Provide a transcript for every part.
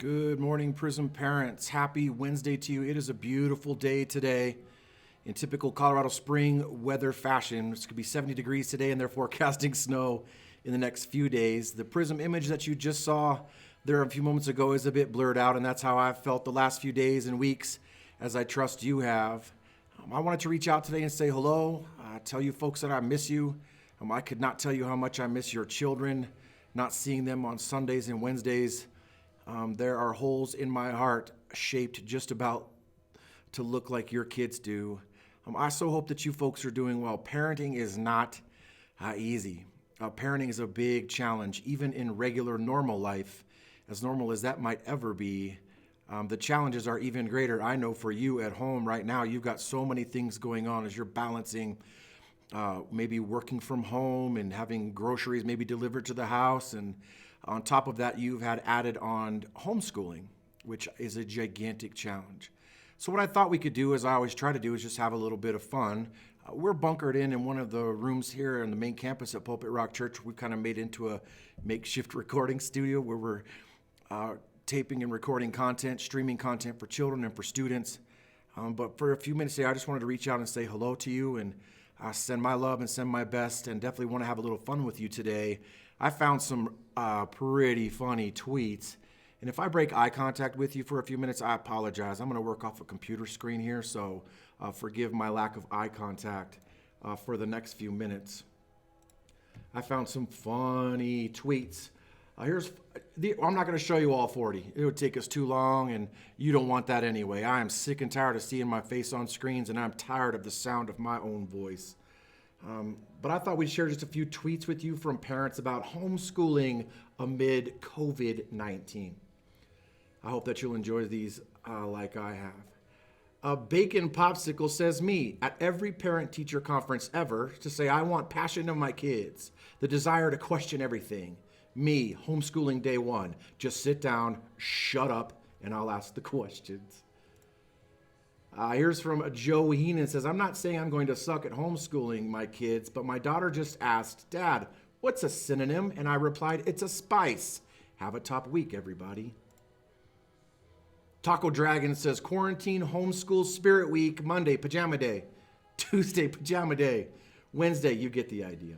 Good morning, PRiSM parents. Happy Wednesday to you. It is a beautiful day today. In typical Colorado spring weather fashion, it's going to be 70 degrees today, and they're forecasting snow in the next few days. The PRiSM image that you just saw there a few moments ago is a bit blurred out, and that's how I've felt the last few days and weeks, as I trust you have. I wanted to reach out today and say hello, tell you folks that I miss you. I could not tell you how much I miss your children, not seeing them on Sundays and Wednesdays. There are holes in my heart shaped just about to look like your kids do. I so hope that you folks are doing well. Parenting is not easy. Parenting is a big challenge, even in regular normal life, as normal as that might ever be. The challenges are even greater. I know for you at home right now, you've got so many things going on as you're balancing maybe working from home and having groceries maybe delivered to the house. And on top of that, you've had added on homeschooling, which is a gigantic challenge. So what I thought we could do, as I always try to do, is just have a little bit of fun. We're bunkered in one of the rooms here in the main campus at Pulpit Rock Church. We've kind of made into a makeshift recording studio where we're taping and recording content, streaming content for children and for students. But for a few minutes today, I just wanted to reach out and say hello to you and send my love and send my best, and definitely want to have a little fun with you today. I found some pretty funny tweets, and if I break eye contact with you for a few minutes, I apologize. I'm going to work off a computer screen here, so forgive my lack of eye contact for the next few minutes. I found some funny tweets. I'm not going to show you all 40. It would take us too long, and you don't want that anyway. I am sick and tired of seeing my face on screens, and I'm tired of the sound of my own voice. But I thought we'd share just a few tweets with you from parents about homeschooling amid COVID-19. I hope that you'll enjoy these like I have. A Bacon Popsicle says, me, at every parent-teacher conference ever, to say I want passion in my kids, the desire to question everything. Me, homeschooling day one. Just sit down, shut up, and I'll ask the questions. Here's from Joe Heenan. Says, I'm not saying I'm going to suck at homeschooling my kids, but my daughter just asked, Dad, what's a synonym? And I replied, it's a spice. Have a top week, everybody. Taco Dragon says, quarantine, homeschool, spirit week, Monday, pajama day. Tuesday, pajama day. Wednesday, you get the idea.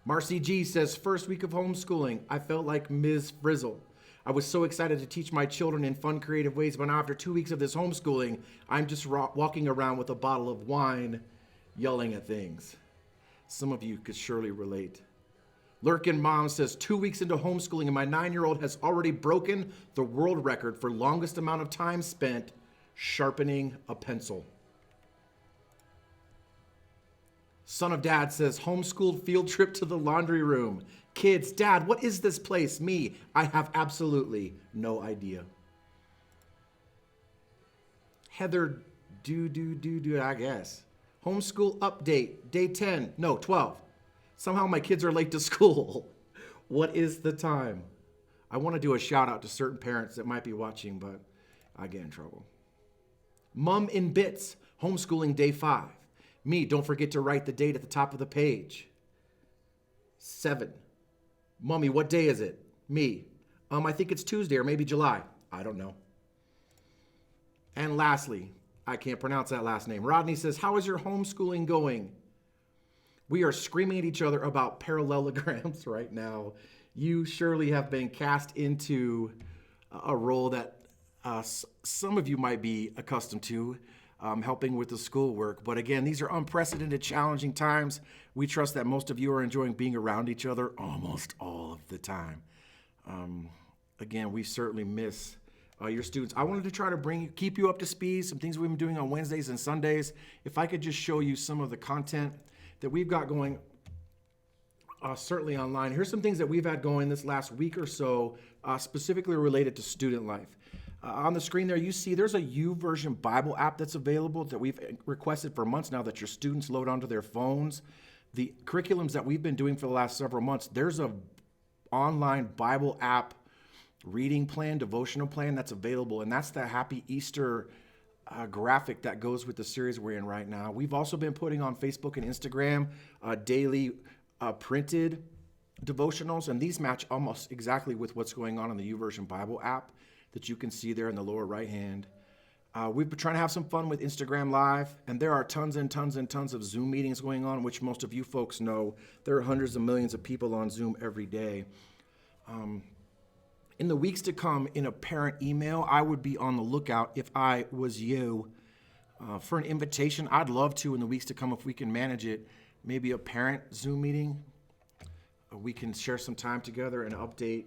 Marcy G says, first week of homeschooling, I felt like Ms. Frizzle. I was so excited to teach my children in fun, creative ways, but now after 2 weeks of this homeschooling, I'm just walking around with a bottle of wine, yelling at things. Some of you could surely relate. Lurkin Mom says, 2 weeks into homeschooling, and my 9-year-old has already broken the world record for longest amount of time spent sharpening a pencil. Son of Dad says, homeschooled field trip to the laundry room. Kids, Dad, what is this place? Me, I have absolutely no idea. Heather, I guess. Homeschool update, day 10, no, 12. Somehow my kids are late to school. What is the time? I want to do a shout out to certain parents that might be watching, but I get in trouble. Mum in Bits, homeschooling day 5. Me, don't forget to write the date at the top of the page. 7. Mommy, what day is it? Me, I think it's Tuesday or maybe July. I don't know. And lastly, I can't pronounce that last name. Rodney says, how is your homeschooling going? We are screaming at each other about parallelograms right now. You surely have been cast into a role that some of you might be accustomed to. Helping with the schoolwork. But again, these are unprecedented, challenging times. We trust that most of you are enjoying being around each other almost all of the time. Again, we certainly miss your students. I wanted to try to keep you up to speed, some things we've been doing on Wednesdays and Sundays. If I could just show you some of the content that we've got going certainly online. Here's some things that we've had going this last week or so, specifically related to student life. On the screen there, you see there's a YouVersion Bible app that's available that we've requested for months now that your students load onto their phones. The curriculums that we've been doing for the last several months, there's a online Bible app reading plan, devotional plan that's available, and that's the Happy Easter graphic that goes with the series we're in right now. We've also been putting on Facebook and Instagram daily printed devotionals, and these match almost exactly with what's going on in the YouVersion Bible app that you can see there in the lower right hand. We've been trying to have some fun with Instagram Live, and there are tons and tons and tons of Zoom meetings going on, which most of you folks know. There are hundreds of millions of people on Zoom every day. In the weeks to come, in a parent email, I would be on the lookout if I was you for an invitation. I'd love to, in the weeks to come, if we can manage it, maybe a parent Zoom meeting. We can share some time together and update,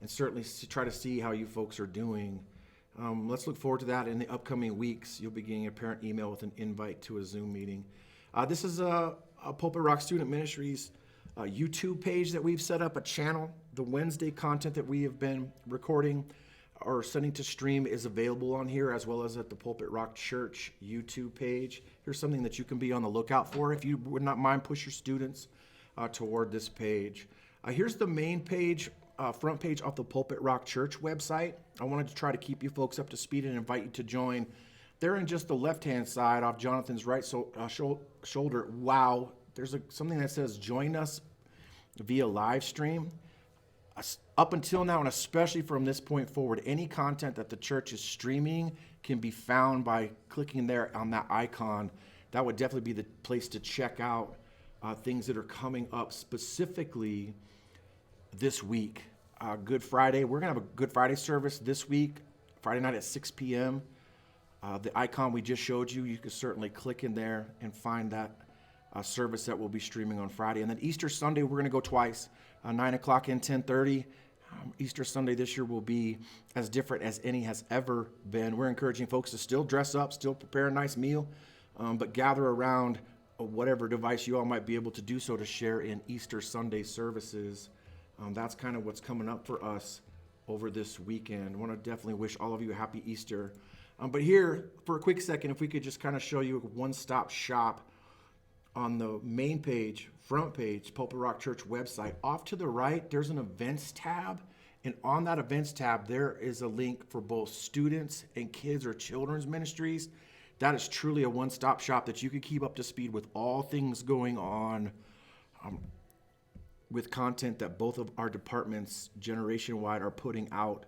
and certainly try to see how you folks are doing. Let's look forward to that in the upcoming weeks. You'll be getting a parent email with an invite to a Zoom meeting. This is a Pulpit Rock Student Ministries YouTube page that we've set up, a channel. The Wednesday content that we have been recording or sending to stream is available on here, as well as at the Pulpit Rock Church YouTube page. Here's something that you can be on the lookout for. If you would not mind, push your students toward this page. Here's the main page, front page off the Pulpit Rock Church website. I wanted to try to keep you folks up to speed and invite you to join. There in just the left-hand side off Jonathan's right shoulder, wow, there's something that says join us via live stream. Up until now, and especially from this point forward, any content that the church is streaming can be found by clicking there on that icon. That would definitely be the place to check out things that are coming up specifically this week. Good Friday. We're going to have a Good Friday service this week, Friday night at 6 p.m. The icon we just showed you, you can certainly click in there and find that service that we'll be streaming on Friday. And then Easter Sunday, we're going to go twice, 9 o'clock and 10:30. Easter Sunday this year will be as different as any has ever been. We're encouraging folks to still dress up, still prepare a nice meal, but gather around whatever device you all might be able to do so to share in Easter Sunday services. That's kind of what's coming up for us over this weekend. I want to definitely wish all of you a happy Easter. But here, for a quick second, if we could just kind of show you a one-stop shop on the main page, front page, Pulpit Rock Church website. Off to the right, there's an events tab. And on that events tab, there is a link for both students and kids or children's ministries. That is truly a one-stop shop that you can keep up to speed with all things going on with content that both of our departments generation-wide are putting out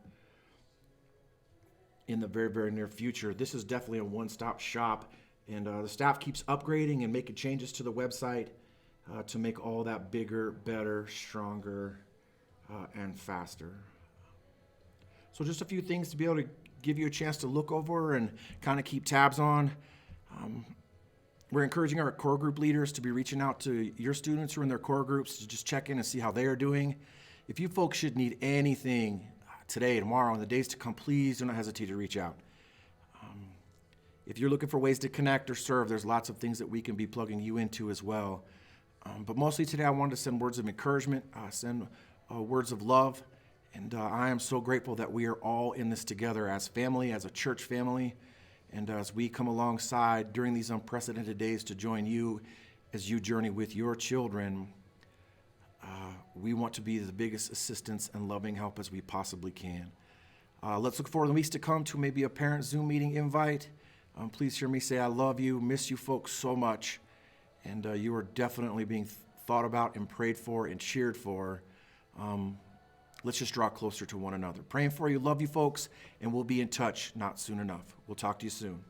in the very, very near future. This is definitely a one-stop shop, and the staff keeps upgrading and making changes to the website to make all that bigger, better, stronger, and faster. So just a few things to be able to give you a chance to look over and kind of keep tabs on. We're encouraging our core group leaders to be reaching out to your students who are in their core groups to just check in and see how they are doing. If you folks should need anything today, tomorrow, and the days to come, please do not hesitate to reach out. If you're looking for ways to connect or serve, there's lots of things that we can be plugging you into as well. But mostly today, I wanted to send words of encouragement, send words of love, and I am so grateful that we are all in this together as family, as a church family, and as we come alongside during these unprecedented days to join you as you journey with your children. We want to be the biggest assistance and loving help as we possibly can. Let's look forward in the weeks to come to maybe a parent Zoom meeting invite. Please hear me say I love you, miss you folks so much, and you are definitely being thought about and prayed for and cheered for. Let's just draw closer to one another. Praying for you, love you folks, and we'll be in touch not soon enough. We'll talk to you soon.